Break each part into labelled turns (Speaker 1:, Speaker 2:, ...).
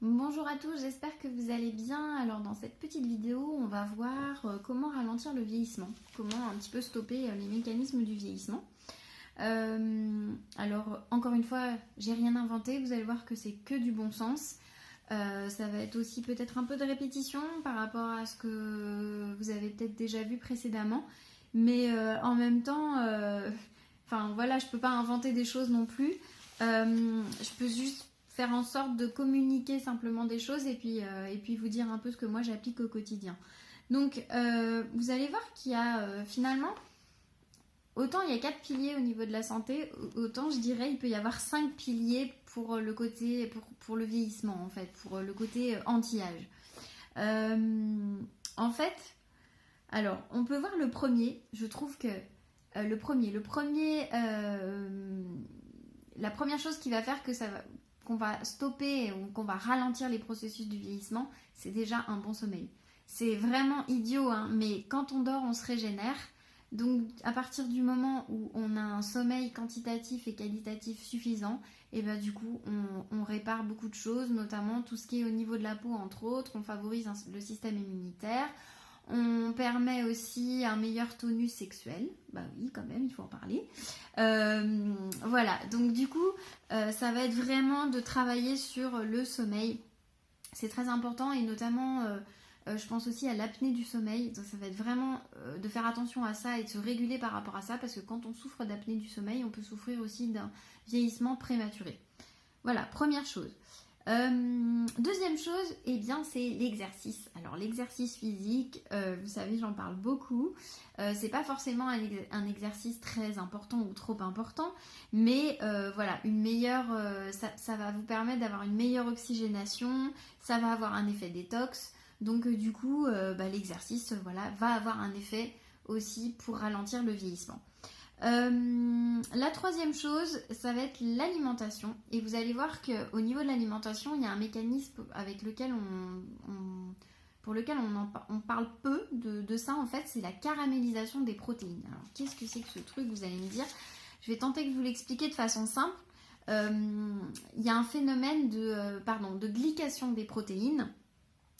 Speaker 1: Bonjour à tous, j'espère que vous allez bien. Alors dans cette petite vidéo, on va voir comment ralentir le vieillissement, comment un petit peu stopper les mécanismes du vieillissement. Alors encore une fois, j'ai rien inventé, vous allez voir que c'est que du bon sens. Ça va être aussi peut-être un peu de répétition par rapport à ce que vous avez peut-être déjà vu précédemment. Mais en même temps, enfin voilà, je peux pas inventer des choses non plus. Je peux juste faire en sorte de communiquer simplement des choses et puis vous dire un peu ce que moi j'applique au quotidien. Donc vous allez voir qu'il y a finalement, autant il y a 4 piliers au niveau de la santé, autant je dirais il peut y avoir 5 piliers pour le côté, pour le vieillissement en fait, pour le côté anti-âge. En fait, alors on peut voir le premier, je trouve que la première chose qui va faire que qu'on va stopper ou qu'on va ralentir les processus du vieillissement, c'est déjà un bon sommeil. C'est vraiment idiot, hein, mais quand on dort, on se régénère. Donc à partir du moment où on a un sommeil quantitatif et qualitatif suffisant, et ben du coup on répare beaucoup de choses, notamment tout ce qui est au niveau de la peau entre autres, on favorise le système immunitaire, on permet aussi un meilleur tonus sexuel, bah oui quand même il faut en parler. Voilà, donc du coup ça va être vraiment de travailler sur le sommeil, c'est très important et notamment je pense aussi à l'apnée du sommeil, donc ça va être vraiment de faire attention à ça et de se réguler par rapport à ça parce que quand on souffre d'apnée du sommeil, on peut souffrir aussi d'un vieillissement prématuré. Voilà, première chose. Deuxième chose, eh bien, c'est l'exercice. Alors l'exercice physique, vous savez, j'en parle beaucoup. C'est pas forcément un exercice très important ou trop important, mais voilà, une meilleure, ça va vous permettre d'avoir une meilleure oxygénation, ça va avoir un effet détox. Donc du coup, l'exercice, voilà, va avoir un effet aussi pour ralentir le vieillissement. La troisième chose, ça va être l'alimentation. Et vous allez voir qu'au niveau de l'alimentation, il y a un mécanisme avec lequel pour lequel on parle peu de ça, en fait, c'est la caramélisation des protéines. Alors, qu'est-ce que c'est que ce truc, vous allez me dire? Je vais tenter de vous l'expliquer de façon simple. Il y a un phénomène de glycation des protéines.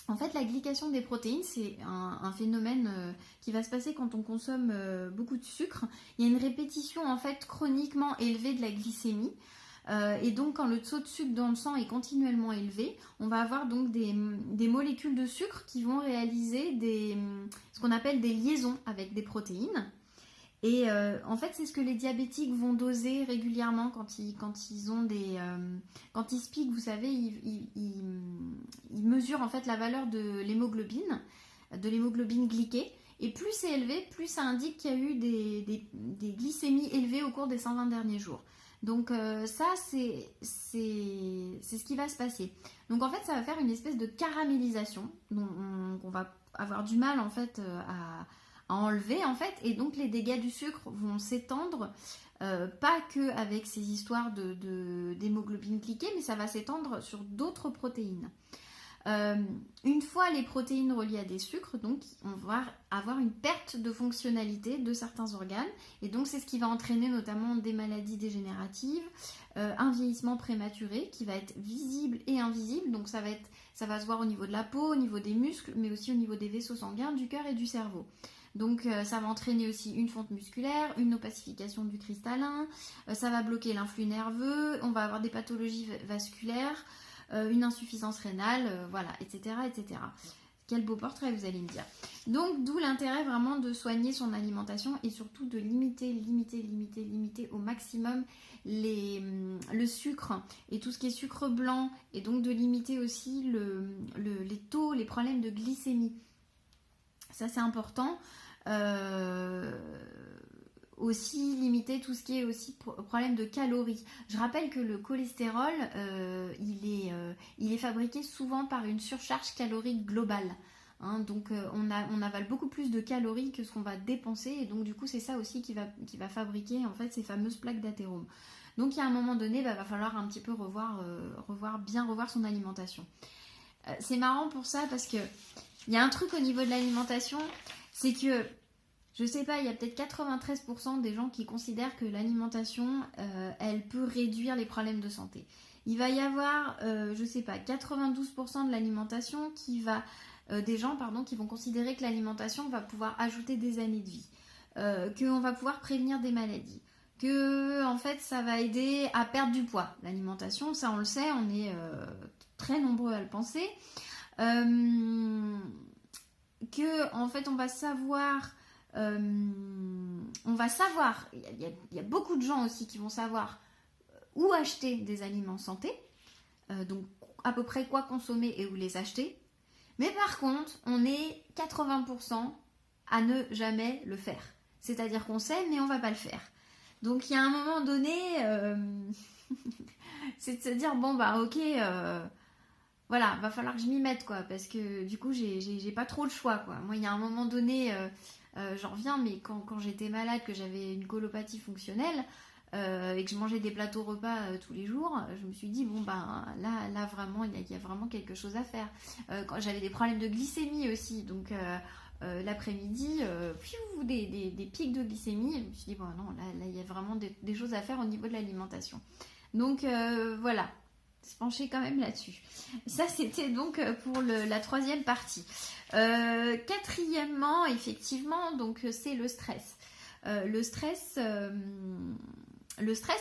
Speaker 1: En fait, la glycation des protéines, c'est un phénomène qui va se passer quand on consomme beaucoup de sucre. Il y a une répétition en fait chroniquement élevée de la glycémie. Et donc, quand le taux de sucre dans le sang est continuellement élevé, on va avoir donc des molécules de sucre qui vont réaliser ce qu'on appelle des liaisons avec des protéines. Et en fait, c'est ce que les diabétiques vont doser régulièrement quand ils ont quand ils se piquent, vous savez, ils mesurent en fait la valeur de l'hémoglobine glyquée. Et plus c'est élevé, plus ça indique qu'il y a eu des glycémies élevées au cours des 120 derniers jours. Donc ça, c'est ce qui va se passer. Donc en fait, ça va faire une espèce de caramélisation. Donc on va avoir du mal en fait à enlever en fait, et donc les dégâts du sucre vont s'étendre, pas que avec ces histoires d'hémoglobine glyquée, mais ça va s'étendre sur d'autres protéines. Une fois les protéines reliées à des sucres, donc on va avoir une perte de fonctionnalité de certains organes, et donc c'est ce qui va entraîner notamment des maladies dégénératives, un vieillissement prématuré qui va être visible et invisible, donc ça va se voir au niveau de la peau, au niveau des muscles, mais aussi au niveau des vaisseaux sanguins, du cœur et du cerveau. Donc ça va entraîner aussi une fonte musculaire, une opacification du cristallin, ça va bloquer l'influx nerveux, on va avoir des pathologies vasculaires, une insuffisance rénale, voilà, etc., etc. Quel beau portrait, vous allez me dire. Donc d'où l'intérêt vraiment de soigner son alimentation et surtout de limiter au maximum le sucre et tout ce qui est sucre blanc, et donc de limiter aussi les taux, les problèmes de glycémie. Ça c'est important. Aussi limiter tout ce qui est aussi problème de calories. Je rappelle que le cholestérol, il est fabriqué souvent par une surcharge calorique globale. Hein, donc on avale beaucoup plus de calories que ce qu'on va dépenser, et donc du coup c'est ça aussi qui va fabriquer en fait ces fameuses plaques d'athérome. Donc il y a un moment donné, va falloir un petit peu bien revoir son alimentation. C'est marrant pour ça parce que il y a un truc au niveau de l'alimentation, c'est que je sais pas, il y a peut-être 93% des gens qui considèrent que l'alimentation, elle peut réduire les problèmes de santé. Il va y avoir, je sais pas, 92% de l'alimentation des gens, pardon, qui vont considérer que l'alimentation va pouvoir ajouter des années de vie, qu'on va pouvoir prévenir des maladies, que en fait ça va aider à perdre du poids. L'alimentation, ça on le sait, on est très nombreux à le penser. Que en fait on va savoir, il y a beaucoup de gens aussi qui vont savoir où acheter des aliments santé, donc à peu près quoi consommer et où les acheter. Mais par contre, on est 80% à ne jamais le faire. C'est-à-dire qu'on sait, mais on va pas le faire. Donc il y a un moment donné, c'est de se dire, bon bah ok, voilà, va falloir que je m'y mette, quoi, parce que du coup, j'ai pas trop le choix, quoi. Moi, il y a un moment donné, j'en reviens, mais quand j'étais malade, que j'avais une colopathie fonctionnelle, et que je mangeais des plateaux repas tous les jours, je me suis dit, bon, ben là vraiment, il y a vraiment quelque chose à faire. Quand j'avais des problèmes de glycémie aussi, donc l'après-midi, des pics de glycémie, je me suis dit, bon, non, là il y a vraiment des choses à faire au niveau de l'alimentation. Donc voilà, se pencher quand même là-dessus. Ça, c'était donc pour la troisième partie. Quatrièmement, effectivement, donc c'est le stress. Le stress,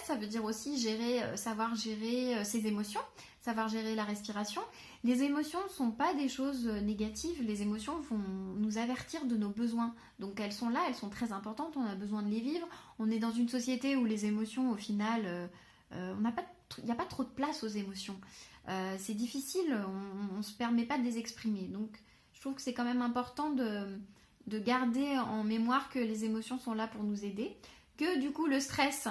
Speaker 1: ça veut dire aussi savoir gérer ses émotions, savoir gérer la respiration. Les émotions ne sont pas des choses négatives. Les émotions vont nous avertir de nos besoins. Donc elles sont là, elles sont très importantes. On a besoin de les vivre. On est dans une société où les émotions, au final, il n'y a pas trop de place aux émotions. C'est difficile, on ne se permet pas de les exprimer. Donc je trouve que c'est quand même important de garder en mémoire que les émotions sont là pour nous aider. Que du coup le stress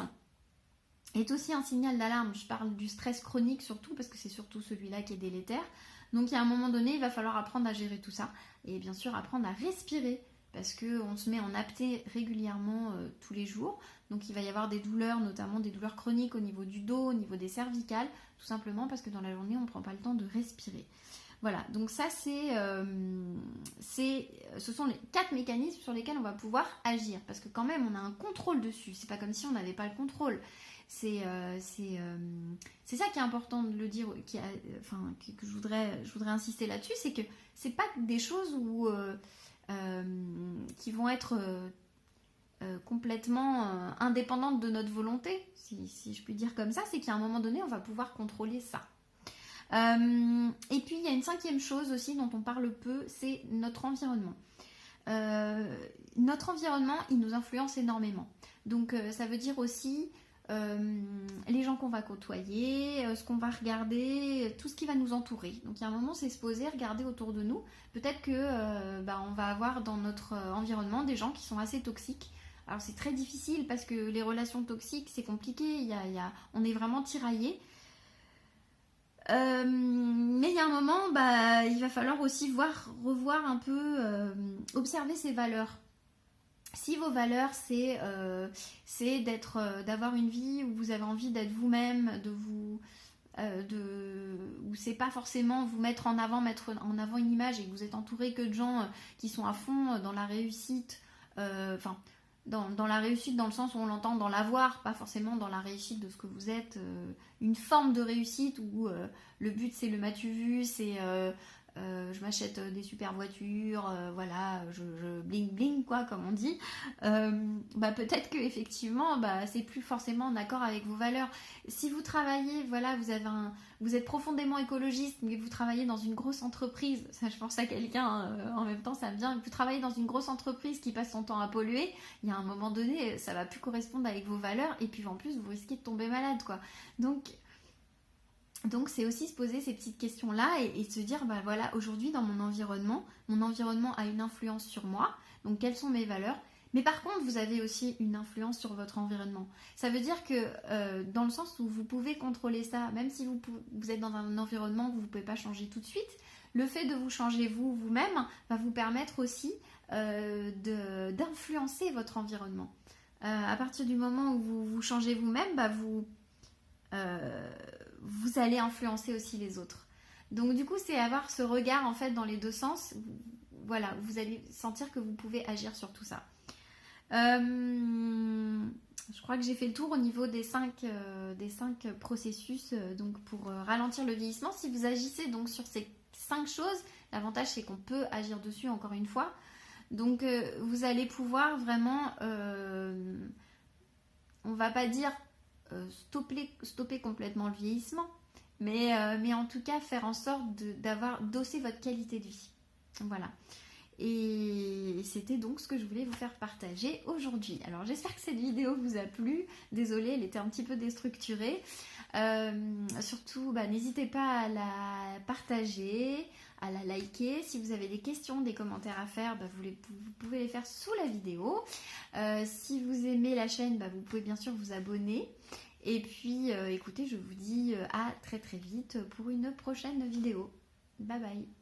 Speaker 1: est aussi un signal d'alarme. Je parle du stress chronique surtout parce que c'est surtout celui-là qui est délétère. Donc il y a un moment donné, il va falloir apprendre à gérer tout ça. Et bien sûr apprendre à respirer parce qu'on se met en apnée régulièrement tous les jours. Donc il va y avoir des douleurs, notamment des douleurs chroniques au niveau du dos, au niveau des cervicales, tout simplement parce que dans la journée, on ne prend pas le temps de respirer. Voilà, donc ça ce sont les 4 mécanismes sur lesquels on va pouvoir agir. Parce que quand même, on a un contrôle dessus. C'est pas comme si on n'avait pas le contrôle. C'est ça qui est important de le dire, que je voudrais insister là-dessus, c'est que c'est pas des choses qui vont être complètement indépendantes de notre volonté, si je puis dire comme ça, c'est qu'à un moment donné, on va pouvoir contrôler ça. Et puis, il y a une 5e chose aussi dont on parle peu, c'est notre environnement. Notre environnement, il nous influence énormément. Donc, ça veut dire aussi les gens qu'on va côtoyer, ce qu'on va regarder, tout ce qui va nous entourer. Donc il y a un moment, c'est se poser, regarder autour de nous. Peut-être que on va avoir dans notre environnement des gens qui sont assez toxiques. Alors c'est très difficile parce que les relations toxiques, c'est compliqué, on est vraiment tiraillé. Mais il y a un moment, il va falloir aussi revoir un peu, observer ses valeurs. Si vos valeurs, c'est d'avoir une vie où vous avez envie d'être vous-même, où c'est pas forcément vous mettre en avant une image et que vous êtes entouré que de gens qui sont à fond dans la réussite, dans la réussite dans le sens où on l'entend dans l'avoir, pas forcément dans la réussite de ce que vous êtes, une forme de réussite où le but c'est le m'as-tu vu, c'est je m'achète des super voitures, voilà, je bling bling quoi, comme on dit. Peut-être que effectivement, c'est plus forcément en accord avec vos valeurs. Si vous travaillez, voilà, vous êtes profondément écologiste, mais vous travaillez dans une grosse entreprise, ça je pense à quelqu'un en même temps, ça me vient. Vous travaillez dans une grosse entreprise qui passe son temps à polluer. Il y a un moment donné, ça va plus correspondre avec vos valeurs, et puis en plus vous risquez de tomber malade, quoi. Donc c'est aussi se poser ces petites questions-là et se dire, voilà, aujourd'hui dans mon environnement a une influence sur moi, donc quelles sont mes valeurs. Mais par contre, vous avez aussi une influence sur votre environnement. Ça veut dire que dans le sens où vous pouvez contrôler ça, même si vous êtes dans un environnement que vous ne pouvez pas changer tout de suite, le fait de vous changer vous-même va vous permettre aussi d'influencer votre environnement. À partir du moment où vous changez vous-même, vous allez influencer aussi les autres. Donc du coup, c'est avoir ce regard en fait dans les deux sens. Voilà, vous allez sentir que vous pouvez agir sur tout ça. Je crois que j'ai fait le tour au niveau des 5 processus donc pour ralentir le vieillissement. Si vous agissez donc sur ces 5 choses, l'avantage c'est qu'on peut agir dessus encore une fois. Donc vous allez pouvoir vraiment, on va pas dire stopper complètement le vieillissement, mais en tout cas faire en sorte d'hausser votre qualité de vie. Voilà. Et c'était donc ce que je voulais vous faire partager aujourd'hui. Alors j'espère que cette vidéo vous a plu. Désolée, elle était un petit peu déstructurée. Surtout, n'hésitez pas à la partager, à la liker. Si vous avez des questions, des commentaires à faire, vous pouvez les faire sous la vidéo. Si vous aimez la chaîne, vous pouvez bien sûr vous abonner. Et puis, écoutez, je vous dis à très très vite pour une prochaine vidéo. Bye bye.